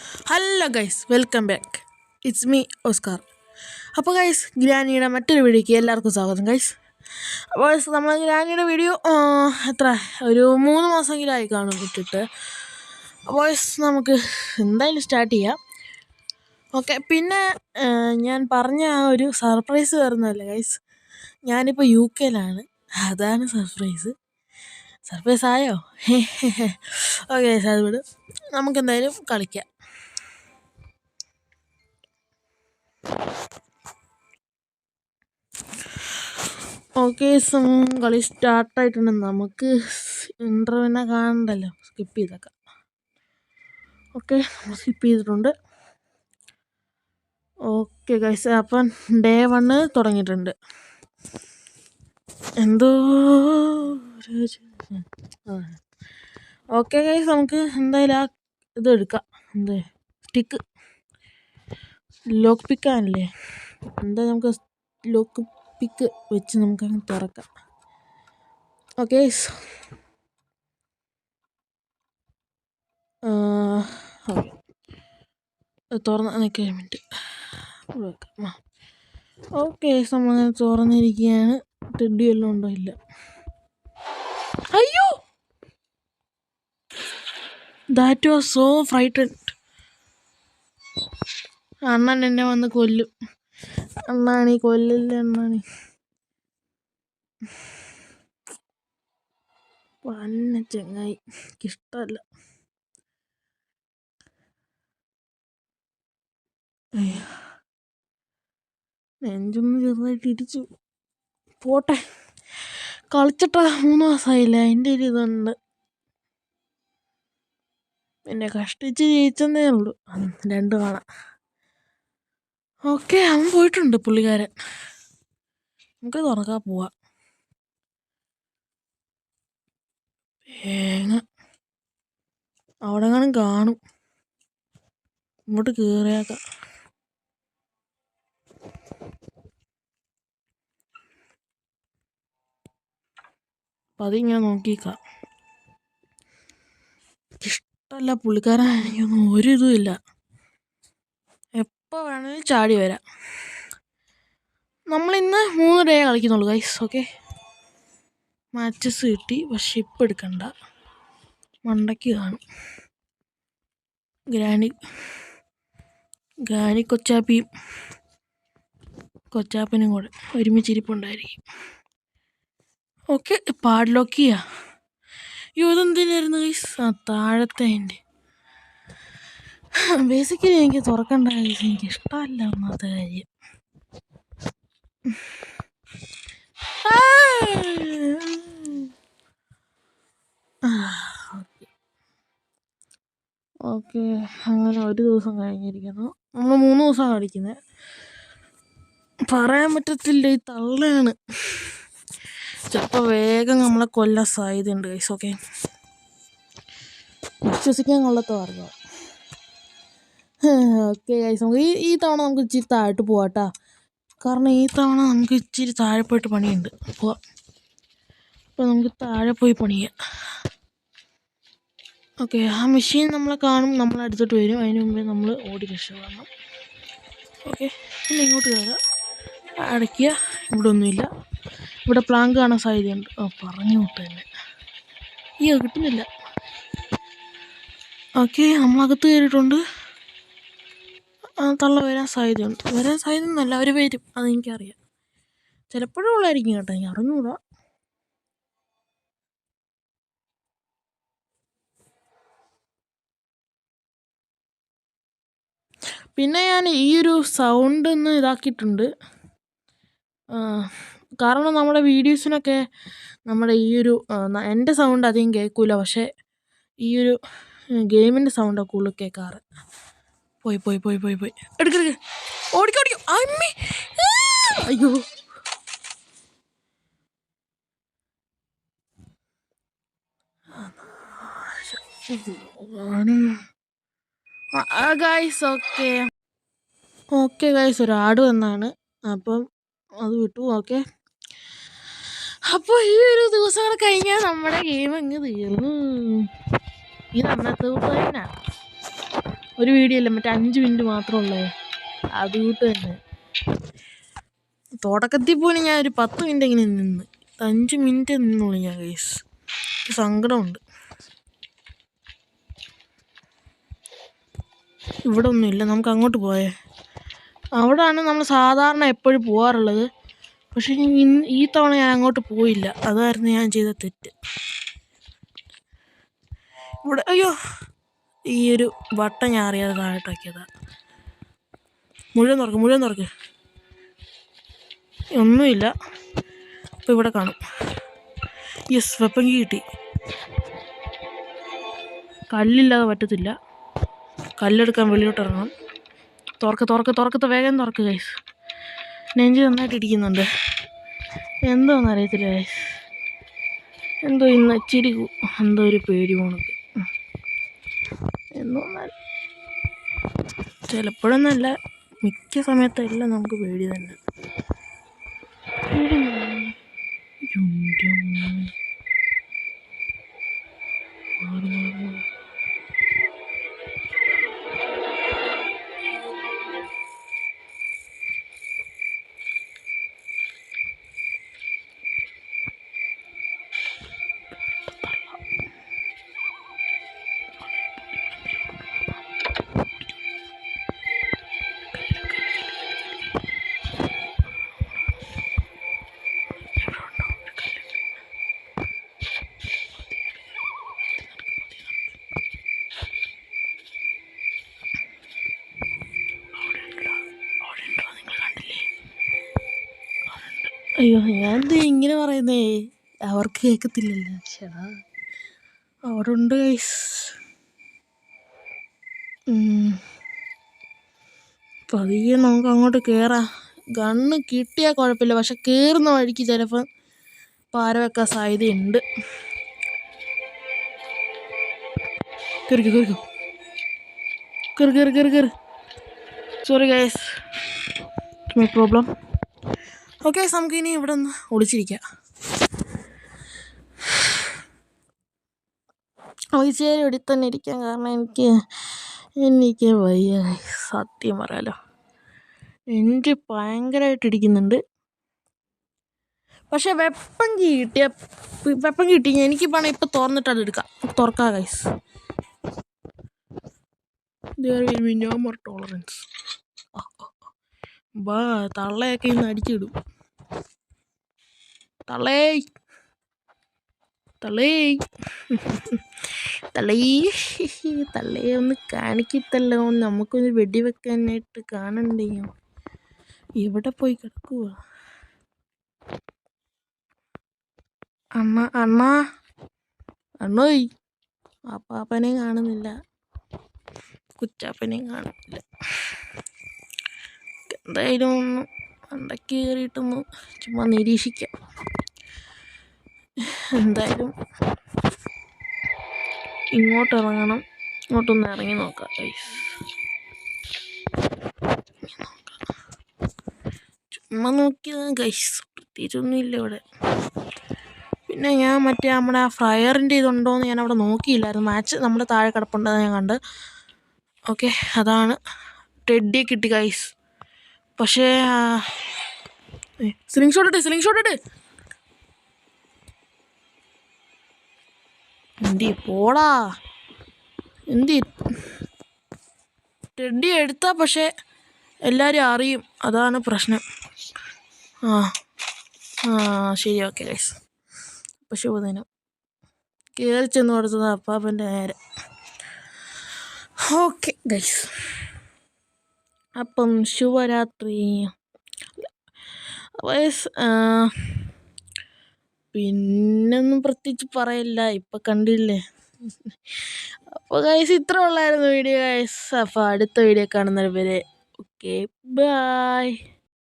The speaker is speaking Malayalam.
Hello guys, welcome back. It's me Oscar. അപ്പോൾ ഗൈസ്, ഗ്രാനിയുടെ മറ്റൊരു വീഡിയോയ്ക്ക് എല്ലാവർക്കും സ്വാഗതം ഗൈസ്. അപ്പോൾ നമ്മൾ ഗ്രാനിയുടെ വീഡിയോ ഒരു 3 മാസമെങ്കിലും ആയി കാണും ഇട്ടിട്ട്. അപ്പോൾ നമുക്ക് എന്തായാലും സ്റ്റാർട്ട് ചെയ്യാം. ഓക്കെ, പിന്നെ ഞാൻ പറഞ്ഞ ആ ഒരു സർപ്രൈസ് വരുന്നതല്ലേ ഗൈസ്, ഞാനിപ്പോൾ UK അതാണ് സർപ്രൈസ് ആയോ? ഓക്കെ, അത് വിടും. നമുക്കെന്തായാലും കളിക്കാം. ഓക്കെ, കളി സ്റ്റാർട്ടായിട്ടുണ്ട്. നമുക്ക് ഇൻ്റർവ്യൂവിനെ കാണണ്ടല്ലോ, സ്കിപ്പ് ചെയ്തേക്കാം. ഓക്കെ, സ്കിപ്പ് ചെയ്തിട്ടുണ്ട്. ഓക്കെ ഗൈസ്, അപ്പം ഡേ 1 തുടങ്ങിയിട്ടുണ്ട്. എന്തോ ഓക്കെ ഗൈസ്, നമുക്ക് എന്തായാലും ആ ഇത് എടുക്കാം. സ്റ്റിക്ക് ലോക്ക് പിക്കാണല്ലേ, നമുക്ക് ലോക്ക് പിക്ക് വെച്ച് നമുക്കങ്ങ് തുറക്കാം. ഓക്കെ, തുറന്ന് നിൽക്കാൻ മിനിറ്റ് വെക്കാം. ഓക്കെ, നമ്മൾ തുറന്നിരിക്കുകയാണ്. ടെഡി എല്ലാം ഉണ്ടോ? ഇല്ല. അയ്യോ, ദാറ്റ് വാസ് സോ ഫ്രൈറ്റൻഡ്. അണ്ണൻ എന്നെ വന്ന് കൊല്ലും. അണ്ണാണി കൊല്ലില്ല, അണ്ണാണി പന്ന ചങ്ങായി, എനിക്കിഷ്ടമല്ല. നെഞ്ചൊന്ന് ചെറുതായിട്ട് ഇടിച്ചു. പോട്ടെ, കളിച്ചിട്ട് 3 മാസമായില്ല, അതിൻ്റെ ഒരു ഇതുണ്ട്. പിന്നെ കഷ്ടിച്ച് ജയിച്ചെന്നേ ഉള്ളൂ 2 തവണ. ഓക്കെ, അവൻ പോയിട്ടുണ്ട് പുള്ളിക്കാരൻ. നമുക്ക് തുറക്കാൻ പോവാം. അവിടെ കാണും, ഇങ്ങോട്ട് കയറിയാക്കാം. അപ്പം അതിങ്ങനെ നോക്കിക്കാം. ഇഷ്ടമല്ല പുള്ളിക്കാരൻ, എനിക്കൊന്നും ഒരു ഇതും ഇല്ല. എപ്പോൾ വേണമെങ്കിലും ചാടി വരാം. നമ്മളിന്ന് 3 ഡേ കളിക്കുന്നുള്ളൂ ഗൈസ്. ഓക്കെ, മാച്ചസ് കിട്ടി, പക്ഷെ ഇപ്പം എടുക്കണ്ട, മണ്ടയ്ക്ക് കാണും. ഗ്രാനി കൊച്ചാപ്പനും കൂടെ ഒരുമിച്ചിരിപ്പുണ്ടായിരിക്കും. ഓക്കെ, പാഡ്ലോക്ക് ചെയ്യാം. ഇതെന്തിനായിരുന്നു ഗൈസ്? താഴത്തെ എൻ്റെ ബേസിക്കലി എനിക്ക് തുറക്കണ്ട ഗൈസ്, എനിക്കിഷ്ടമല്ല ഒന്നാമത്തെ കാര്യം. ഓക്കെ, അങ്ങനെ ഒരു ദിവസം കഴിഞ്ഞിരിക്കുന്നു. നമ്മൾ 3 ദിവസം കളിക്കുന്നത്. പറയാൻ പറ്റത്തില്ല, ഈ തള്ളയാണ്. ചിലപ്പോൾ വേഗം നമ്മളെ കൊല്ലാൻ സാധ്യതയുണ്ട് ഗൈസ്. ഓക്കെ, വിശ്വസിക്കാൻ കൊള്ളത്തോ അറിയാം. ഓക്കെ ഗൈസ്, നമുക്ക് ഈ തവണ നമുക്ക് ഇച്ചിരി താഴോട്ട് പോവാട്ടാ. കാരണം ഈ തവണ നമുക്ക് ഇച്ചിരി താഴെ പോയിട്ട് പണിയുണ്ട്. അപ്പോൾ നമുക്ക് താഴെ പോയി പണിയാം. ഓക്കെ, ആ മെഷീൻ നമ്മളെ കാണും, നമ്മളടുത്തോട്ട് വരും. അതിന് മുമ്പേ നമ്മൾ ഓടി രക്ഷപ്പെടണം. ഓക്കെ, പിന്നെ ഇങ്ങോട്ട് കയറാം, അടയ്ക്കുക. ഇവിടെ ഒന്നുമില്ല, ഇവിടെ പ്ലാങ്ക് കാണാൻ സാധ്യതയുണ്ട്. പറഞ്ഞു വിട്ട് തന്നെ കിട്ടുന്നില്ല. ഓക്കെ, നമ്മളകത്ത് കയറിയിട്ടുണ്ട്. തള്ള വരാൻ സാധ്യതയുണ്ട്. എന്നല്ല, അവർ വരും, അതെനിക്കറിയാം. ചിലപ്പോഴും ഉള്ളായിരിക്കും കേട്ടോ, ഞാൻ അറിഞ്ഞുകൂടാ. പിന്നെ ഞാൻ ഈ ഒരു സൗണ്ട് ഒന്ന് ഇതാക്കിയിട്ടുണ്ട്. കാരണം നമ്മുടെ വീഡിയോസിനൊക്കെ നമ്മുടെ ഈ ഒരു എൻ്റെ സൗണ്ട് അധികം കേൾക്കില്ല, പക്ഷേ ഈ ഒരു ഗെയിമിൻ്റെ സൗണ്ടൊക്കെ കൂടുതൽ കേൾക്കാറ്. പോയി എടുക്ക ഓടിക്കോ അമ്മേ, അയ്യോ. ഗൈസ്, ഓക്കെ ഗൈസ്, ഒരു ആട് വന്നാണ്, അപ്പം അത് വിട്ടു. ഓക്കെ, അപ്പോൾ ഈ ഒരു ദിവസം കൂടെ കഴിഞ്ഞാൽ നമ്മുടെ ഗെയിം അങ്ങ് തീർന്നു. ഇത് അന്നത്തെ ദിവസം തന്നെ. ഒരു വീഡിയോ അല്ല, മറ്റേ 5 മിനിറ്റ് മാത്രമുള്ളത്. അതുകൂട്ട് തന്നെ തുടക്കത്തിൽ പോലും ഞാൻ ഒരു 10 മിനിറ്റ് എങ്ങനെ നിന്ന്, 5 മിനിറ്റ് നിന്നുള്ളൂ ഞാൻ ഗൈസ്. സങ്കടമുണ്ട്. ഇവിടെ ഒന്നുമില്ല, നമുക്ക് അങ്ങോട്ട് പോയേ. അവിടെയാണ് നമ്മൾ സാധാരണ എപ്പോഴും പോകാറുള്ളത്. പക്ഷേ ഈ തവണ ഞാൻ അങ്ങോട്ട് പോയില്ല. അതായിരുന്നു ഞാൻ ചെയ്ത തെറ്റ്. ഇവിടെ അയ്യോ, ഈ ഒരു വട്ടം ഞാൻ അറിയാതെ താഴോട്ടാക്കിയതാ. മുഴുവൻ തുറക്ക്. ഒന്നുമില്ല. അപ്പോൾ ഇവിടെ കാണും. യെസ്, വെപ്പങ്കി കിട്ടി. കല്ലില്ലാതെ പറ്റത്തില്ല. കല്ലെടുക്കാൻ വെളിയോട്ട് ഇറങ്ങണം. തുറക്കത്തെ വേഗം തുറക്ക് ഗൈസ്. നെഞ്ച് നന്നായിട്ട് ഇടിക്കുന്നുണ്ട്. എന്തോന്ന് അറിയത്തില്ല ഗൈസ്. എന്തോ ഇന്ന് ഇച്ചിരി എന്തോ ഒരു പേടി പോണത്. എന്തോന്നാൽ ചിലപ്പോഴൊന്നല്ല, മിക്ക സമയത്തെല്ലാം നമുക്ക് പേടി തന്നെ. അയ്യോ, ഞാനെന്ത് ഇങ്ങനെ പറയുന്നേ, അവർക്ക് കേൾക്കത്തില്ലല്ലോ. ചേടാ, അവിടെ ഉണ്ട് ഗൈസ്. പതിയെ നമുക്ക് അങ്ങോട്ട് കയറാം. ഗണ്ണ് കിട്ടിയാൽ കുഴപ്പമില്ല, പക്ഷെ കയറുന്ന വഴിക്ക് ചിലപ്പം പാര വെക്കാൻ സാധ്യതയുണ്ട്. കയറി. Sorry guys, no problem. Okay, നമുക്കിനി ഇവിടെ ഒന്ന് ഒളിച്ചിരിക്കാം. ഒളിച്ചേരി ഇവിടെ തന്നെ ഇരിക്കാം. കാരണം എനിക്ക് വയ്യ, സത്യം പറയാലോ. എനിക്ക് ഭയങ്കരമായിട്ട് ഇടിക്കുന്നുണ്ട്. പക്ഷെ വെപ്പൻ കിട്ടി. എനിക്ക് പണം ഇപ്പം തുറന്നിട്ട് അത് തുറക്കാം ഗൈസ്. No more tolerance. തള്ളയൊക്കെ ഇന്ന് അടിച്ചിടും. തള്ളയെ ഒന്ന് കാണിക്കത്തല്ലോ. നമുക്കൊന്ന് വെടിവെക്കാനായിട്ട് കാണണ്ടേ. എവിടെ പോയി കിടക്കുക അണ്ണോയ്? അപ്പാപ്പനെയും കാണുന്നില്ല, കുച്ചാപ്പനെയും കാണുന്നില്ല. എന്തായാലും ഒന്ന് അണ്ടയ്ക്ക് കയറിയിട്ടൊന്ന് ചുമ്മാ നിരീക്ഷിക്കാം. എന്തായാലും ഇങ്ങോട്ടിറങ്ങണം. ഇങ്ങോട്ടൊന്ന് ഇറങ്ങി നോക്കാം ഗൈസ്. ചുമ്മാ നോക്കിയതാണ് ഗൈസ്, പ്രത്യേകിച്ചൊന്നുമില്ല ഇവിടെ. പിന്നെ ഞാൻ നമ്മുടെ ആ ഫ്രയറിൻ്റെ ഇതുണ്ടോയെന്ന് ഞാൻ അവിടെ നോക്കിയില്ലായിരുന്നു. മാച്ച് നമ്മുടെ താഴെ കിടപ്പുണ്ടെന്ന് ഞാൻ കണ്ട്. ഓക്കെ, അതാണ്. ടെഡിയെ കിട്ടി ഗൈസ്. പക്ഷേ സ്ലിംഗ് ഷോട്ട് ഇട്ട് പോടാ. ടെഡി എടുത്താ പക്ഷെ എല്ലാവരും അറിയും, അതാണ് പ്രശ്നം. ശരി, ഓക്കെ ഗൈസ്. അപ്പോൾ ശുഭദിനം. കയറി ചെന്ന് കൊടുത്തത് അപ്പാപ്പൻ്റെ നേരെ. ഓക്കെ ഗൈസ്, അപ്പം ശുഭരാത്രി. പിന്നൊന്നും പ്രത്യേകിച്ച് പറയില്ല, ഇപ്പം കണ്ടില്ലേ. അപ്പോൾ ഗൈസ്, ഇത്ര ഉള്ളായിരുന്നു വീഡിയോ ഗൈസ്. അപ്പോൾ അടുത്ത വീഡിയോ കാണുന്നത് വരെ ഓക്കെ, ബൈ.